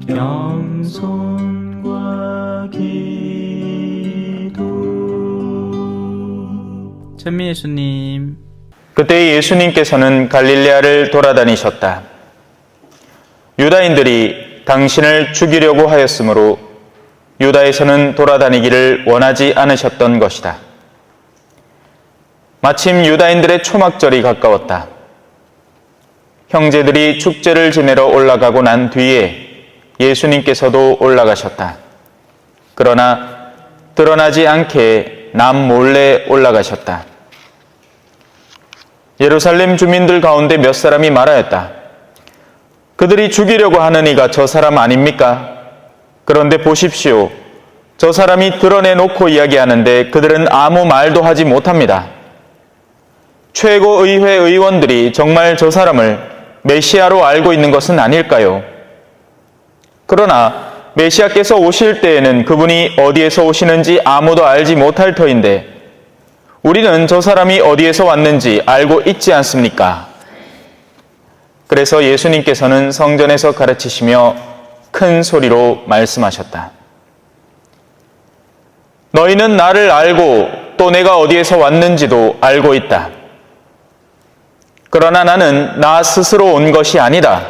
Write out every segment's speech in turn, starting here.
겸손과 기도. 찬미 예수님. 그때 예수님께서는 갈릴레아를 돌아다니셨다. 유다인들이 당신을 죽이려고 하였으므로 유다에서는 돌아다니기를 원하지 않으셨던 것이다. 마침 유다인들의 초막절이 가까웠다. 형제들이 축제를 지내러 올라가고 난 뒤에 예수님께서도 올라가셨다. 그러나 드러나지 않게 남몰래 올라가셨다. 예루살렘 주민들 가운데 몇 사람이 말하였다. 그들이 죽이려고 하는 이가 저 사람 아닙니까? 그런데 보십시오. 저 사람이 드러내놓고 이야기하는데 그들은 아무 말도 하지 못합니다. 최고의회 의원들이 정말 저 사람을 메시아로 알고 있는 것은 아닐까요? 그러나 메시아께서 오실 때에는 그분이 어디에서 오시는지 아무도 알지 못할 터인데 우리는 저 사람이 어디에서 왔는지 알고 있지 않습니까? 그래서 예수님께서는 성전에서 가르치시며 큰 소리로 말씀하셨다. 너희는 나를 알고 또 내가 어디에서 왔는지도 알고 있다. 그러나 나는 나 스스로 온 것이 아니다.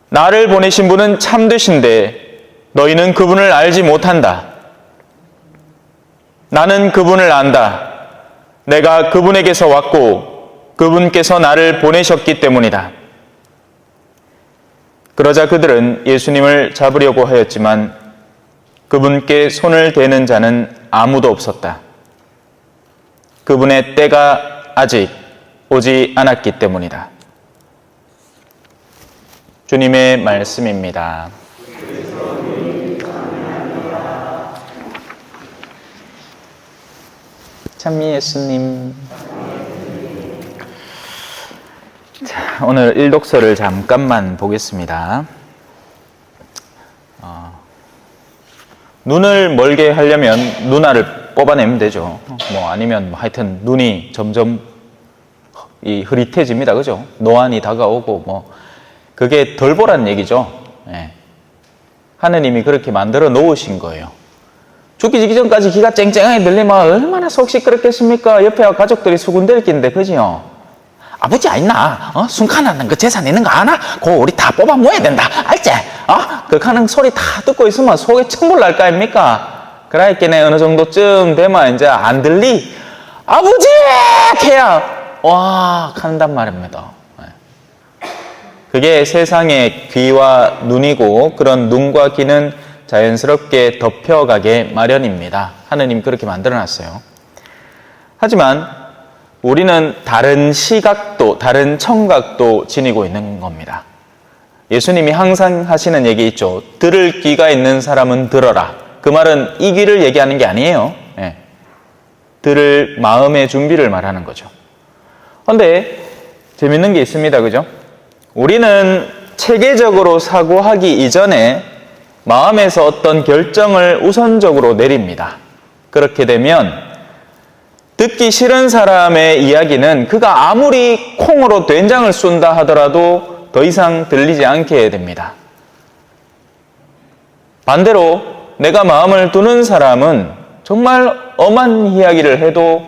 나를 보내신 분은 참되신데 너희는 그분을 알지 못한다. 나는 그분을 안다. 내가 그분에게서 왔고 그분께서 나를 보내셨기 때문이다. 그러자 그들은 예수님을 잡으려고 하였지만 그분께 손을 대는 자는 아무도 없었다. 그분의 때가 아직 오지 않았기 때문이다. 주님의 말씀입니다. 찬미 예수님. 자, 오늘 일독서를 잠깐만 보겠습니다. 눈을 멀게 하려면 눈알을 뽑아내면 되죠. 아니면 하여튼 눈이 점점 흐릿해집니다. 그죠? 노안이 다가오고 그게 덜 보란 얘기죠. 예. 하느님이 그렇게 만들어 놓으신 거예요. 죽기 전까지 귀가 쨍쨍하게 들리면 얼마나 속 시끄럽겠습니까? 옆에 가족들이 수군댈 낀데, 그죠? 아버지 아있나? 순간하는 그 재산 있는 거 아나? 그거 우리 다 뽑아 모아야 된다. 알지? 그 하는 소리 다 듣고 있으면 속에 천불 날 거 아닙니까? 그러니까 어느 정도쯤 되면 이제 안 들리? 아버지! 해야, 와, 한단 말입니다. 그게 세상의 귀와 눈이고 그런 눈과 귀는 자연스럽게 덮여가게 마련입니다. 하느님 그렇게 만들어놨어요. 하지만 우리는 다른 시각도, 다른 청각도 지니고 있는 겁니다. 예수님이 항상 하시는 얘기 있죠. 들을 귀가 있는 사람은 들어라. 그 말은 이 귀를 얘기하는 게 아니에요. 들을 마음의 준비를 말하는 거죠. 그런데 재밌는 게 있습니다. 그죠? 우리는 체계적으로 사고하기 이전에 마음에서 어떤 결정을 우선적으로 내립니다. 그렇게 되면 듣기 싫은 사람의 이야기는 그가 아무리 콩으로 된장을 쏜다 하더라도 더 이상 들리지 않게 됩니다. 반대로 내가 마음을 두는 사람은 정말 엄한 이야기를 해도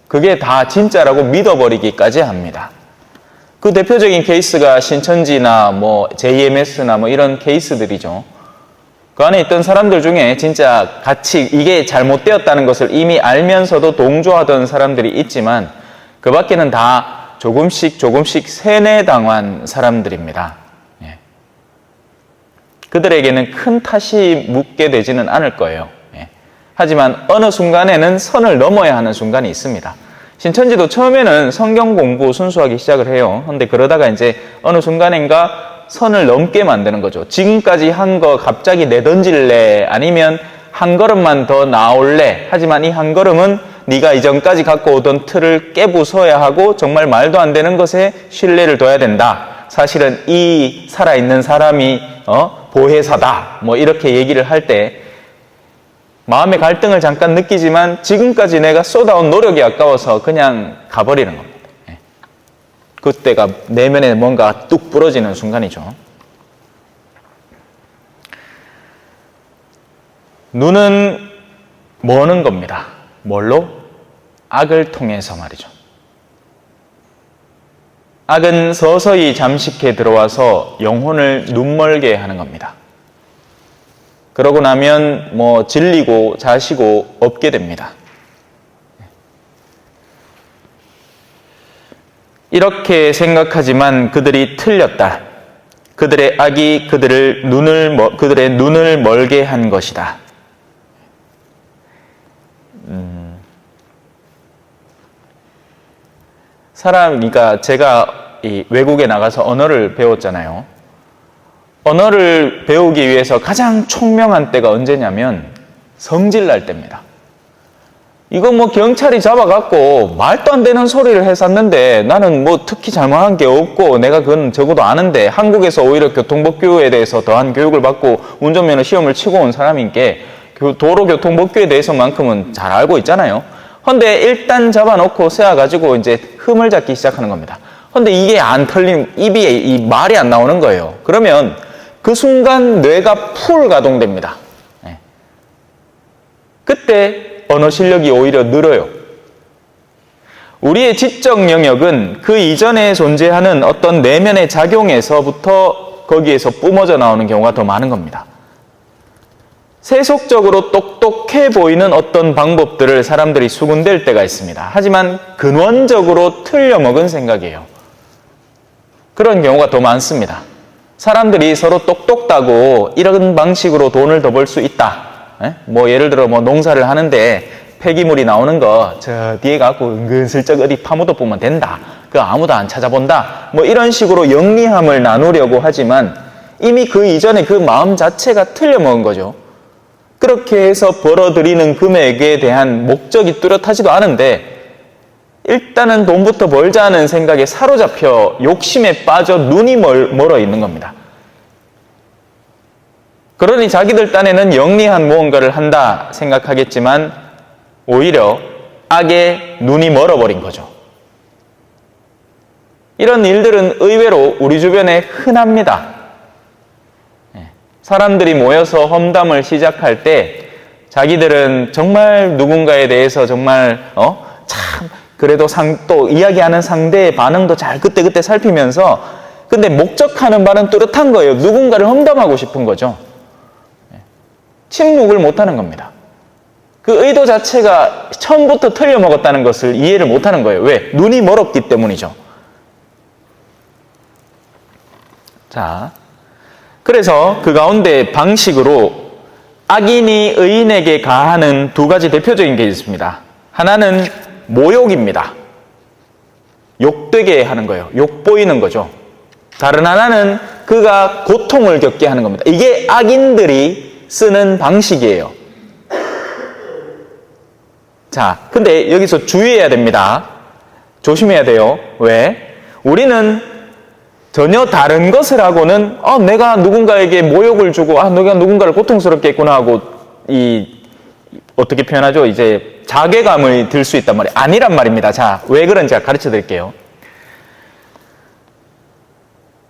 그게 다 진짜라고 믿어버리기까지 합니다. 그 대표적인 케이스가 신천지나 JMS나 이런 케이스들이죠. 그 안에 있던 사람들 중에 진짜 같이 이게 잘못되었다는 것을 이미 알면서도 동조하던 사람들이 있지만 그 밖에는 다 조금씩 세뇌당한 사람들입니다. 그들에게는 큰 탓이 묻게 되지는 않을 거예요. 하지만 어느 순간에는 선을 넘어야 하는 순간이 있습니다. 신천지도 처음에는 성경 공부 순수하게 시작을 해요. 그런데 그러다가 이제 어느 순간인가 선을 넘게 만드는 거죠. 지금까지 한 거 갑자기 내던질래? 아니면 한 걸음만 더 나올래? 하지만 이 한 걸음은 네가 이전까지 갖고 오던 틀을 깨부숴야 하고 정말 말도 안 되는 것에 신뢰를 둬야 된다. 사실은 이 살아있는 사람이 보혜사다. 이렇게 얘기를 할 때 마음의 갈등을 잠깐 느끼지만 지금까지 내가 쏟아온 노력이 아까워서 그냥 가버리는 겁니다. 그때가 내면에 뭔가 뚝 부러지는 순간이죠. 눈은 머는 겁니다. 뭘로? 악을 통해서 말이죠. 악은 서서히 잠식해 들어와서 영혼을 눈멀게 하는 겁니다. 그러고 나면 질리고 자시고 없게 됩니다. 이렇게 생각하지만 그들이 틀렸다. 그들의 악이 그들의 눈을 멀게 한 것이다. 그러니까 제가 외국에 나가서 언어를 배웠잖아요. 언어를 배우기 위해서 가장 총명한 때가 언제냐면 성질 날 때입니다. 이거 경찰이 잡아갖고 말도 안 되는 소리를 했었는데 나는 특히 잘못한 게 없고 내가 그건 적어도 아는데 한국에서 오히려 교통법규에 대해서 더한 교육을 받고 운전면허 시험을 치고 온 사람인게 도로교통법규에 대해서만큼은 잘 알고 있잖아요. 근데 일단 잡아놓고 세워가지고 이제 흠을 잡기 시작하는 겁니다. 근데 이게 안 털리면 입이 말이 안 나오는 거예요. 그러면 그 순간 뇌가 풀 가동됩니다. 그때 언어 실력이 오히려 늘어요. 우리의 지적 영역은 그 이전에 존재하는 어떤 내면의 작용에서부터 거기에서 뿜어져 나오는 경우가 더 많은 겁니다. 세속적으로 똑똑해 보이는 어떤 방법들을 사람들이 수군댈 때가 있습니다. 하지만 근원적으로 틀려먹은 생각이에요. 그런 경우가 더 많습니다. 사람들이 서로 똑똑하고 이런 방식으로 돈을 더 벌 수 있다. 예를 들어 농사를 하는데 폐기물이 나오는 거 저 뒤에 갖고 은근슬쩍 어디 파묻어 보면 된다. 그거 아무도 안 찾아본다. 이런 식으로 영리함을 나누려고 하지만 이미 그 이전에 그 마음 자체가 틀려먹은 거죠. 그렇게 해서 벌어들이는 금액에 대한 목적이 뚜렷하지도 않은데 일단은 돈부터 벌자는 생각에 사로잡혀 욕심에 빠져 눈이 멀어 있는 겁니다. 그러니 자기들 딴에는 영리한 무언가를 한다 생각하겠지만 오히려 악에 눈이 멀어버린 거죠. 이런 일들은 의외로 우리 주변에 흔합니다. 사람들이 모여서 험담을 시작할 때 자기들은 정말 누군가에 대해서 정말 참 그래도 또 이야기하는 상대의 반응도 잘 그때그때 살피면서 근데 목적하는 바는 뚜렷한 거예요. 누군가를 험담하고 싶은 거죠. 침묵을 못하는 겁니다. 그 의도 자체가 처음부터 틀려먹었다는 것을 이해를 못하는 거예요. 왜? 눈이 멀었기 때문이죠. 자, 그래서 그 가운데 방식으로 악인이 의인에게 가하는 두 가지 대표적인 게 있습니다. 하나는 모욕입니다. 욕되게 하는 거예요. 욕보이는 거죠. 다른 하나는 그가 고통을 겪게 하는 겁니다. 이게 악인들이 쓰는 방식이에요. 자, 근데 여기서 주의해야 됩니다. 조심해야 돼요. 왜? 우리는 전혀 다른 것을 하고는 내가 누군가에게 모욕을 주고 내가 누군가를 고통스럽게 했구나 하고 어떻게 표현하죠? 이제 자괴감을 들 수 있단 말이에요. 아니란 말입니다. 자, 왜 그런지 제가 가르쳐 드릴게요.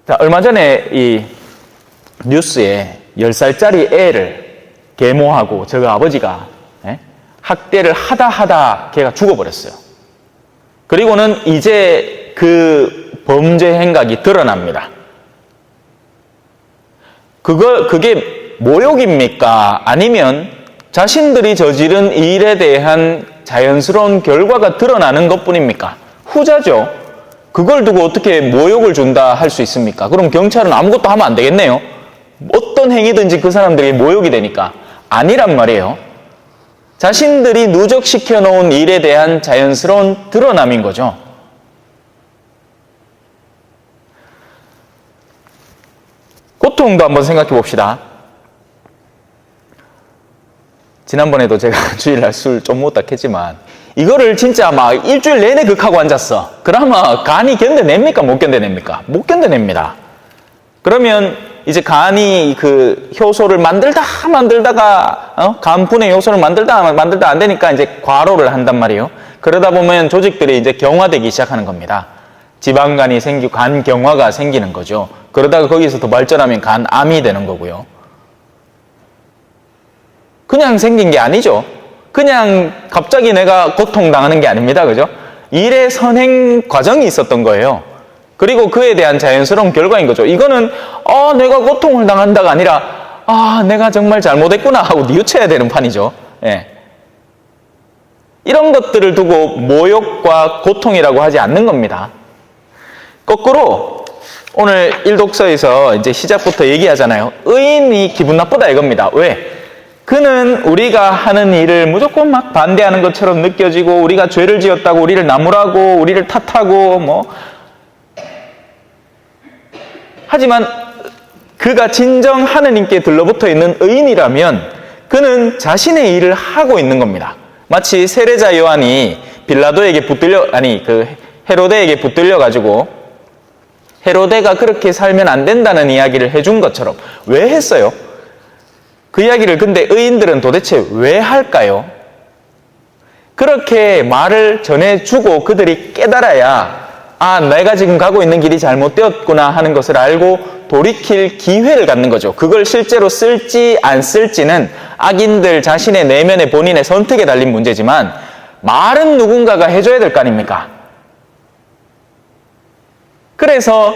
자, 얼마 전에 이 뉴스에 10살짜리 애를 계모하고 저거 아버지가 학대를 하다 걔가 죽어버렸어요. 그리고는 이제 그 범죄 행각이 드러납니다. 그게 모욕입니까? 아니면 자신들이 저지른 일에 대한 자연스러운 결과가 드러나는 것뿐입니까? 후자죠. 그걸 두고 어떻게 모욕을 준다 할 수 있습니까? 그럼 경찰은 아무것도 하면 안 되겠네요. 어떤 행위든지 그 사람들에게 모욕이 되니까. 아니란 말이에요. 자신들이 누적시켜 놓은 일에 대한 자연스러운 드러남인 거죠. 고통도 한번 생각해 봅시다. 지난번에도 제가 주일날 술 좀 못 닦겠지만 이거를 진짜 막 일주일 내내 극하고 앉았어. 그러면 간이 견뎌냅니까? 못 견뎌냅니까? 못 견뎌냅니다. 그러면 이제 간이 그 효소를 만들다가 간분해 효소를 만들다 안 되니까 이제 과로를 한단 말이에요. 그러다 보면 조직들이 이제 경화되기 시작하는 겁니다. 지방간이 생기고 간경화가 생기는 거죠. 그러다가 거기서 더 발전하면 간암이 되는 거고요. 그냥 생긴 게 아니죠. 그냥 갑자기 내가 고통당하는 게 아닙니다. 그죠? 일의 선행 과정이 있었던 거예요. 그리고 그에 대한 자연스러운 결과인 거죠. 이거는 내가 고통을 당한다가 아니라 내가 정말 잘못했구나 하고 뉘우쳐야 되는 판이죠. 예. 이런 것들을 두고 모욕과 고통이라고 하지 않는 겁니다. 거꾸로 오늘 일독서에서 이제 시작부터 얘기하잖아요. 의인이 기분 나쁘다 이겁니다. 왜? 그는 우리가 하는 일을 무조건 막 반대하는 것처럼 느껴지고 우리가 죄를 지었다고 우리를 나무라고 우리를 탓하고 하지만 그가 진정 하느님께 들러붙어 있는 의인이라면 그는 자신의 일을 하고 있는 겁니다. 마치 세례자 요한이 헤로데에게 붙들려 가지고 헤로데가 그렇게 살면 안 된다는 이야기를 해준 것처럼 왜 했어요? 그 이야기를 근데 의인들은 도대체 왜 할까요? 그렇게 말을 전해주고 그들이 깨달아야 내가 지금 가고 있는 길이 잘못되었구나 하는 것을 알고 돌이킬 기회를 갖는 거죠. 그걸 실제로 쓸지 안 쓸지는 악인들 자신의 내면의 본인의 선택에 달린 문제지만 말은 누군가가 해줘야 될 거 아닙니까? 그래서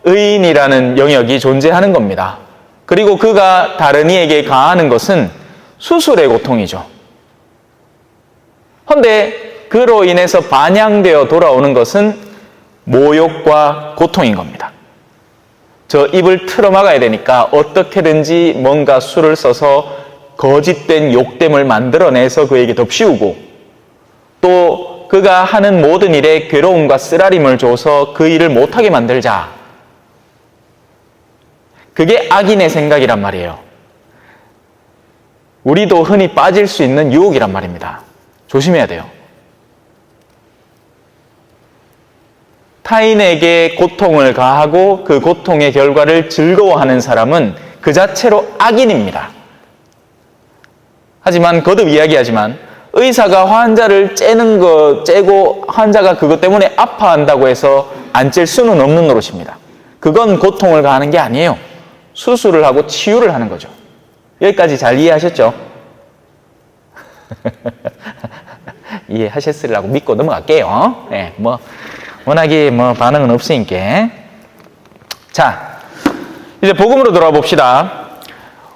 의인이라는 영역이 존재하는 겁니다. 그리고 그가 다른 이에게 가하는 것은 수술의 고통이죠. 그런데 그로 인해서 반향되어 돌아오는 것은 모욕과 고통인 겁니다. 저 입을 틀어막아야 되니까 어떻게든지 뭔가 수를 써서 거짓된 욕됨을 만들어내서 그에게 덮씌우고 또 그가 하는 모든 일에 괴로움과 쓰라림을 줘서 그 일을 못하게 만들자. 그게 악인의 생각이란 말이에요. 우리도 흔히 빠질 수 있는 유혹이란 말입니다. 조심해야 돼요. 타인에게 고통을 가하고 그 고통의 결과를 즐거워하는 사람은 그 자체로 악인입니다. 하지만 거듭 이야기하지만 의사가 환자를 째고 환자가 그것 때문에 아파한다고 해서 안 찔 수는 없는 노릇입니다. 그건 고통을 가하는 게 아니에요. 수술을 하고 치유를 하는 거죠. 여기까지 잘 이해하셨죠? 이해하셨으리라고 믿고 넘어갈게요. 네, 워낙에 반응은 없으니까. 자, 이제 복음으로 돌아와 봅시다.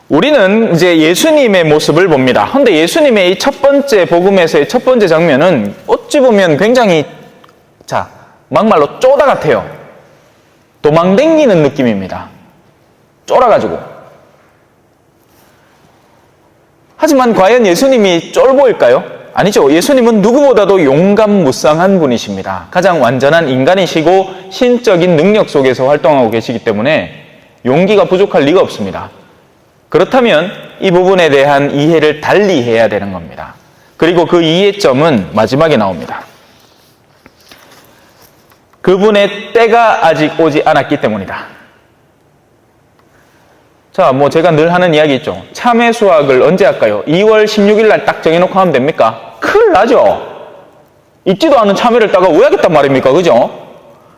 우리는 이제 예수님의 모습을 봅니다. 그런데 예수님의 이 첫 번째 복음에서의 첫 번째 장면은 어찌 보면 굉장히 막말로 쪼다 같아요. 도망댕기는 느낌입니다. 쫄아가지고. 하지만 과연 예수님이 쫄보일까요? 아니죠. 예수님은 누구보다도 용감무쌍한 분이십니다. 가장 완전한 인간이시고 신적인 능력 속에서 활동하고 계시기 때문에 용기가 부족할 리가 없습니다. 그렇다면 이 부분에 대한 이해를 달리 해야 되는 겁니다. 그리고 그 이해점은 마지막에 나옵니다. 그분의 때가 아직 오지 않았기 때문이다. 자, 제가 늘 하는 이야기 있죠. 참외 수확을 언제 할까요? 2월 16일 날 딱 정해놓고 하면 됩니까? 큰일 나죠? 익지도 않은 참외를 따가 왜 하겠단 말입니까? 그죠?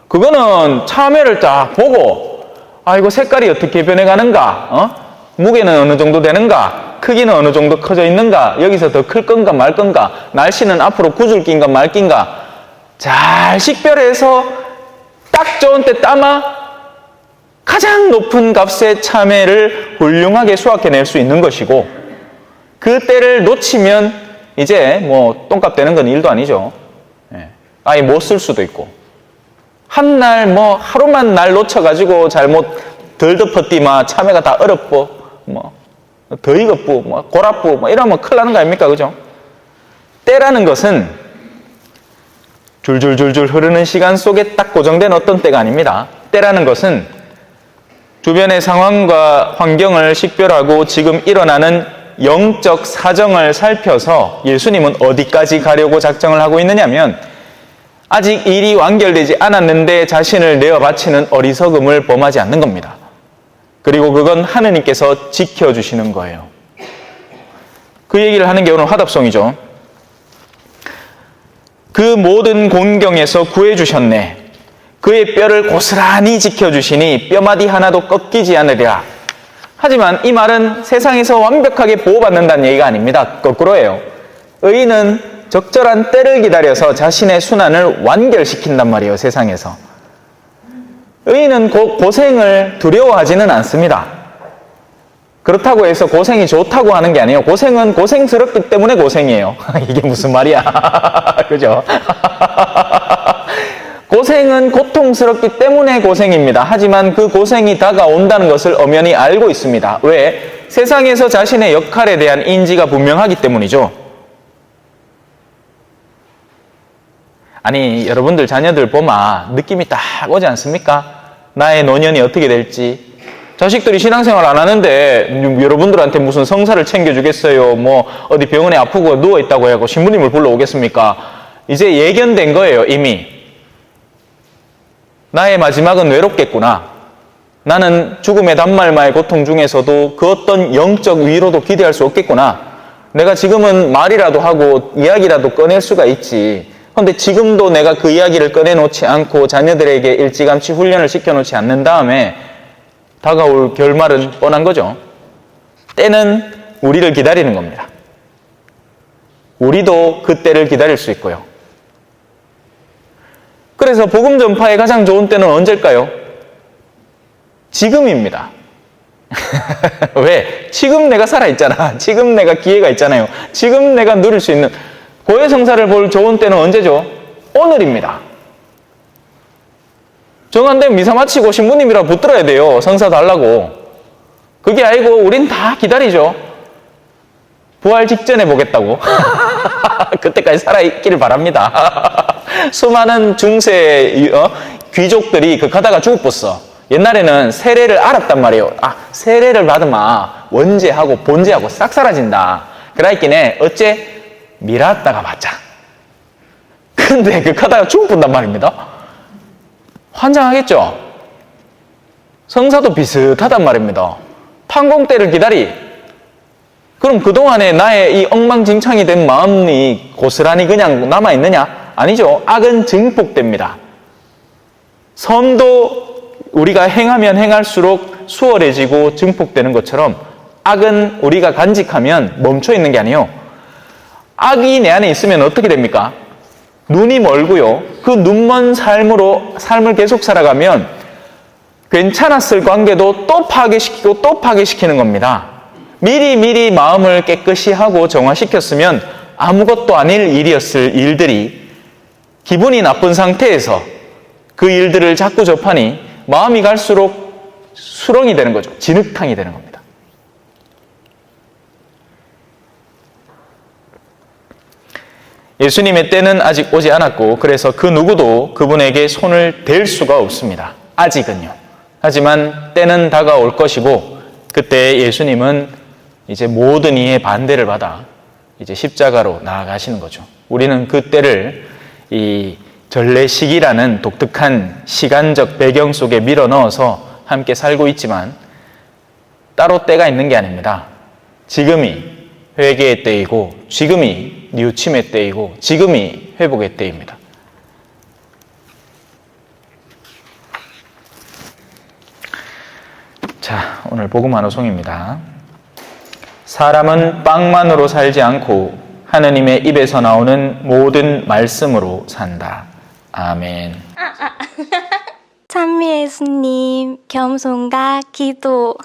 그거는 참외를 딱 보고, 이거 색깔이 어떻게 변해가는가? 무게는 어느 정도 되는가? 크기는 어느 정도 커져 있는가? 여기서 더 클 건가 말 건가? 날씨는 앞으로 구줄긴가 말긴가? 잘 식별해서 딱 좋은 때 따마 가장 높은 값의 참외를 훌륭하게 수확해낼 수 있는 것이고 그 때를 놓치면 이제 똥값 되는 건 일도 아니죠. 아예 못 쓸 수도 있고 한 날 하루만 날 놓쳐가지고 잘못 덜 덮었디마 참외가 다 얼었고 더 익었고 고랍고 이러면 큰일 나는 거 아닙니까? 그죠? 때라는 것은 줄줄줄줄 흐르는 시간 속에 딱 고정된 어떤 때가 아닙니다. 때라는 것은 주변의 상황과 환경을 식별하고 지금 일어나는 영적 사정을 살펴서 예수님은 어디까지 가려고 작정을 하고 있느냐면 아직 일이 완결되지 않았는데 자신을 내어 바치는 어리석음을 범하지 않는 겁니다. 그리고 그건 하느님께서 지켜주시는 거예요. 그 얘기를 하는 게 오늘 화답송이죠. 그 모든 곤경에서 구해주셨네. 그의 뼈를 고스란히 지켜주시니 뼈마디 하나도 꺾이지 않으리라. 하지만 이 말은 세상에서 완벽하게 보호받는다는 얘기가 아닙니다. 거꾸로예요. 의인은 적절한 때를 기다려서 자신의 순환을 완결시킨단 말이에요, 세상에서. 의인은 고생을 두려워하지는 않습니다. 그렇다고 해서 고생이 좋다고 하는 게 아니에요. 고생은 고생스럽기 때문에 고생이에요. 이게 무슨 말이야. 그죠? 고생은 고통스럽기 때문에 고생입니다. 하지만 그 고생이 다가온다는 것을 엄연히 알고 있습니다. 왜? 세상에서 자신의 역할에 대한 인지가 분명하기 때문이죠. 아니, 여러분들 자녀들 보면 느낌이 딱 오지 않습니까? 나의 노년이 어떻게 될지. 자식들이 신앙생활 안 하는데 여러분들한테 무슨 성사를 챙겨주겠어요? 뭐 어디 병원에 아프고 누워있다고 하고 신부님을 불러오겠습니까? 이제 예견된 거예요, 이미. 나의 마지막은 외롭겠구나. 나는 죽음의 단말마의 고통 중에서도 그 어떤 영적 위로도 기대할 수 없겠구나. 내가 지금은 말이라도 하고 이야기라도 꺼낼 수가 있지. 그런데 지금도 내가 그 이야기를 꺼내놓지 않고 자녀들에게 일찌감치 훈련을 시켜놓지 않는 다음에 다가올 결말은 뻔한 거죠. 때는 우리를 기다리는 겁니다. 우리도 그 때를 기다릴 수 있고요. 그래서 복음 전파의 가장 좋은 때는 언제일까요? 지금입니다. 왜? 지금 내가 살아있잖아. 지금 내가 기회가 있잖아요. 지금 내가 누릴 수 있는 고해성사를 볼 좋은 때는 언제죠? 오늘입니다. 정한되면 미사 마치고 신부님이라고 붙들어야 돼요. 성사 달라고. 그게 아니고 우린 다 기다리죠. 부활 직전에 보겠다고. 그때까지 살아있기를 바랍니다. 수많은 중세 귀족들이 가다가 죽었어. 옛날에는 세례를 알았단 말이에요. 세례를 받으면 원죄하고 본죄하고 싹 사라진다. 그러니까 어째 미랐다가 맞자. 근데 가다가 죽어본단 말입니다. 환장하겠죠? 성사도 비슷하단 말입니다. 판공 때를 기다리. 그럼 그동안에 나의 이 엉망진창이 된 마음이 고스란히 그냥 남아있느냐? 아니죠. 악은 증폭됩니다. 선도 우리가 행하면 행할수록 수월해지고 증폭되는 것처럼 악은 우리가 간직하면 멈춰있는 게 아니에요. 악이 내 안에 있으면 어떻게 됩니까? 눈이 멀고요. 그 눈먼 삶을 계속 살아가면 괜찮았을 관계도 또 파괴시키고 또 파괴시키는 겁니다. 미리 마음을 깨끗이 하고 정화시켰으면 아무것도 아닐 일이었을 일들이 기분이 나쁜 상태에서 그 일들을 자꾸 접하니 마음이 갈수록 수렁이 되는 거죠. 진흙탕이 되는 겁니다. 예수님의 때는 아직 오지 않았고 그래서 그 누구도 그분에게 손을 댈 수가 없습니다. 아직은요. 하지만 때는 다가올 것이고 그때 예수님은 이제 모든 이의 반대를 받아 이제 십자가로 나아가시는 거죠. 우리는 그 때를 이 전래시기라는 독특한 시간적 배경 속에 밀어 넣어서 함께 살고 있지만 따로 때가 있는 게 아닙니다. 지금이 회개의 때이고 지금이 뉘우침의 때이고 지금이 회복의 때입니다. 자, 오늘 복음 한호송입니다. 사람은 빵만으로 살지 않고 하느님의 입에서 나오는 모든 말씀으로 산다. 아멘. 찬미 예수님, 겸손과 기도.